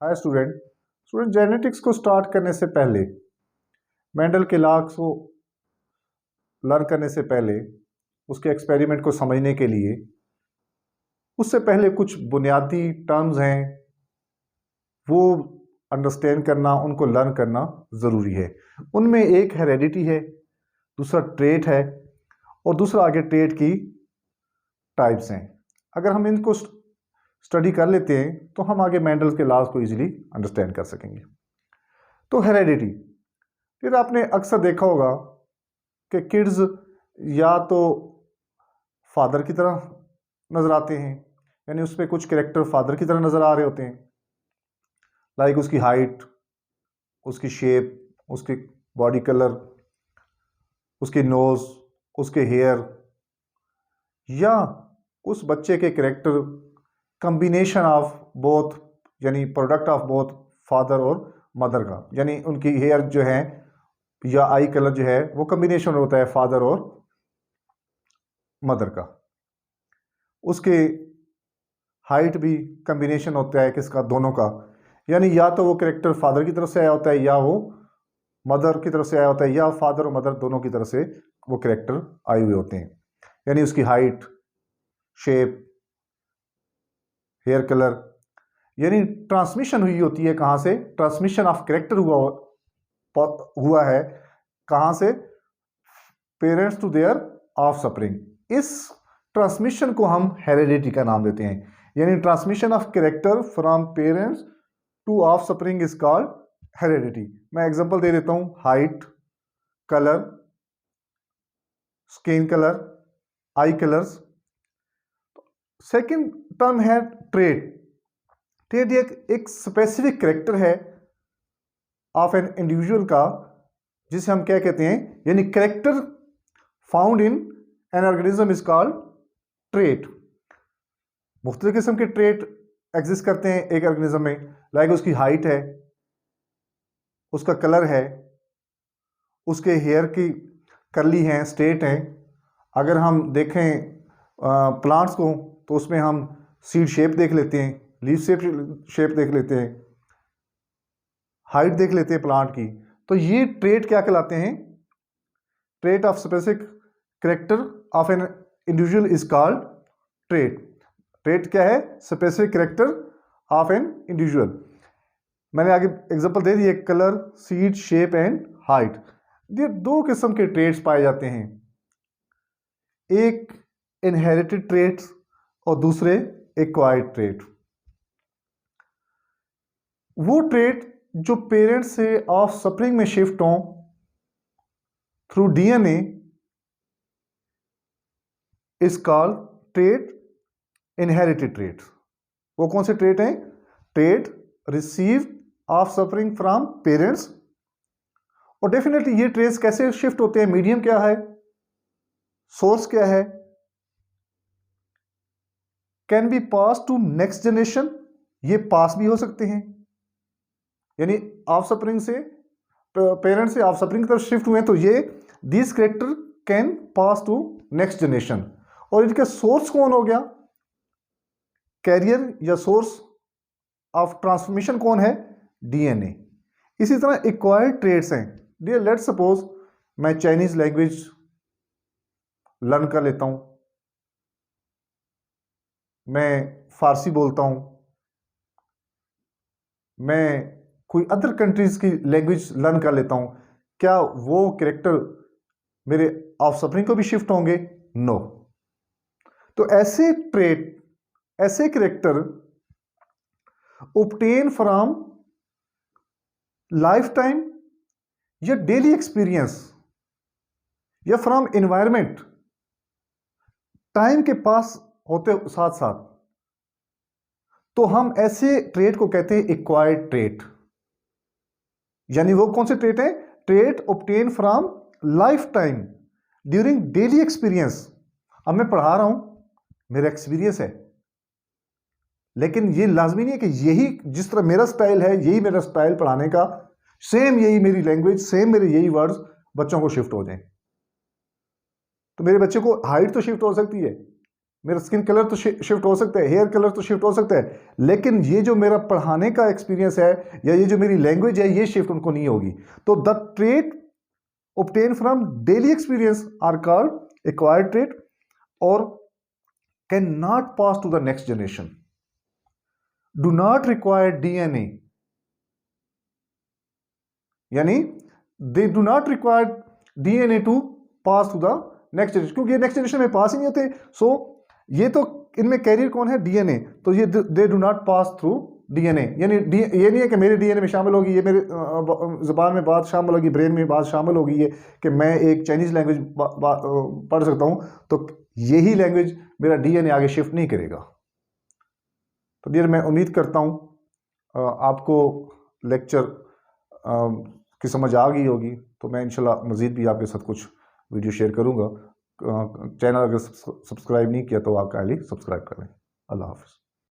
Hi student student genetics को start करने से पहले, मेंडल के लॉस को लर्न करने से पहले, उसके एक्सपेरिमेंट को समझने के लिए उससे पहले कुछ बुनियादी टर्म्स हैं, वो अंडरस्टैंड करना, उनको लर्न करना ज़रूरी है। उनमें एक हेरेडिटी है, दूसरा ट्रेट है और दूसरा आगे ट्रेट की टाइप्स हैं। अगर हम इनको स्टडी कर लेते हैं तो हम आगे मेंडल के लॉज को इजीली अंडरस्टैंड कर सकेंगे। तो हेरेडिटी, फिर आपने अक्सर देखा होगा कि किड्स या तो फादर की तरह नज़र आते हैं, यानी उस पर कुछ कैरेक्टर फादर की तरह नज़र आ रहे होते हैं, लाइक उसकी हाइट, उसकी शेप, उसकी बॉडी कलर, उसकी नोज़, उसके हेयर, या उस बच्चे के कैरेक्टर कम्बिनेशन ऑफ बोथ, यानी प्रोडक्ट ऑफ बोथ फादर और मदर का, यानी उनकी हेयर जो है या आई कलर जो है वो कम्बिनेशन होता है फादर और मदर का। उसके हाइट भी कम्बिनेशन होता है किसका, दोनों का, यानी या तो वो कैरेक्टर फादर की तरफ से आया होता है या वो मदर की तरफ से आया होता है, या फादर और मदर दोनों की तरफ से वो कैरेक्टर आए हुए होते हैं। यानी उसकी हाइट, शेप, हेयर कलर, यानी ट्रांसमिशन हुई होती है। कहाँ से ट्रांसमिशन ऑफ कैरेक्टर हुआ है, कहाँ से, पेरेंट्स टू देयर ऑफस्प्रिंग। इस ट्रांसमिशन को हम हेरेडिटी का नाम देते हैं, यानी transmission of character from parents to offspring is called heredity. मैं एग्जांपल दे देता हूं, height, colour, skin colour, eye colours. Second term है ट्रेट। ट्रेट एक स्पेसिफिक कैरेक्टर है ऑफ एन इंडिविजुअल का, जिसे हम क्या कहते हैं, यानी character found in an organism is called trait. मुख्तलिफ किस्म के ट्रेट एग्जिस्ट करते हैं एक ऑर्गेनिज्म में, लाइक उसकी हाइट है, उसका कलर है, उसके हेयर की कर्ली हैं, स्ट्रेट हैं। अगर हम देखें प्लांट्स को तो उसमें हम सीड शेप देख लेते हैं, लीफ शेप देख लेते हैं, हाइट देख लेते हैं प्लांट की। तो ये ट्रेट क्या कहलाते हैं, trait of specific character of an individual is called trait. Trait क्या है, specific character of an individual. मैंने आगे एग्जांपल दे दिए, colour, seed, shape and height. ये दो किस्म के ट्रेट्स पाए जाते हैं, एक इनहेरिटेड ट्रेट्स और दूसरे एक्वायर्ड ट्रेट। वो ट्रेट जो पेरेंट्स से ऑफस्प्रिंग में शिफ्ट हों through DNA is called trait inherited traits. वो कौन से ट्रेट हैं, trait receive offspring from parents. और डेफिनेटली ये ट्रेट्स कैसे शिफ्ट होते हैं, मीडियम क्या है, सोर्स क्या है, can be pass to next generation, ये पास भी हो सकते हैं, यानी ऑफस्प्रिंग से, पेरेंट से ऑफस्प्रिंग की तरफ शिफ्ट हुए तो ये this character can pass to next generation. और इनके सोर्स कौन हो गया, कैरियर या सोर्स ऑफ ट्रांसफॉर्मेशन कौन है, डीएनए। इसी तरह एक्वायर्ड ट्रेट्स हैं। डियर लेट सपोज मैं चाइनीज लैंग्वेज लर्न कर लेता हूं, मैं फारसी बोलता हूं, मैं कोई अदर कंट्रीज की लैंग्वेज लर्न कर लेता हूं, क्या वो कैरेक्टर मेरे ऑफस्प्रिंग को भी शिफ्ट होंगे, नो। तो ऐसे ट्रेट, ऐसे character obtain from life time या डेली एक्सपीरियंस या फ्रॉम एनवायरमेंट, टाइम के पास होते साथ साथ, तो हम ऐसे ट्रेट को कहते हैं एक्वायर्ड ट्रेट। यानी वो कौन से ट्रेट है, trait obtain from life time during daily experience. अब मैं पढ़ा रहा हूं, मेरा एक्सपीरियंस है, लेकिन ये लाजमी नहीं है कि यही जिस तरह मेरा स्टाइल है यही मेरा स्टाइल पढ़ाने का, सेम यही मेरी लैंग्वेज, सेम मेरे यही वर्ड्स बच्चों को शिफ्ट हो जाएं। तो मेरे बच्चे को हाइट तो शिफ्ट हो सकती है, मेरा स्किन कलर तो शिफ्ट हो सकता है, हेयर कलर तो शिफ्ट हो सकता है, लेकिन ये जो मेरा पढ़ाने का एक्सपीरियंस है या ये जो मेरी लैंग्वेज है, ये शिफ्ट उनको नहीं होगी। तो the trait obtained from daily experience are called acquired trait or cannot pass to the next generation, do not require DNA, यानी they do not require DNA to pass to the next generation, क्योंकि ये next generation में पास ही नहीं होते। सो ये तो इनमें career कौन है? डीएनए। तो ये they do not pass through DNA, यानी ये नहीं है कि मेरे डीएनए में शामिल होगी, ये मेरे ज़बान में बात शामिल होगी, ब्रेन में बात शामिल होगी, ये कि मैं एक चाइनीज़ लैंग्वेज पढ़ सकता हूँ तो यही लैंग्वेज मेरा डीएनए आगे शिफ्ट नहीं करेगा। तो डियर, मैं उम्मीद करता हूँ आपको लेक्चर की समझ आ गई होगी। तो मैं इंशाल्लाह मज़ीद भी आपके साथ कुछ वीडियो शेयर करूँगा। चैनल अगर सब्सक्राइब नहीं किया तो आप काइंडली सब्सक्राइब कर लें। अल्लाह हाफ़िज़।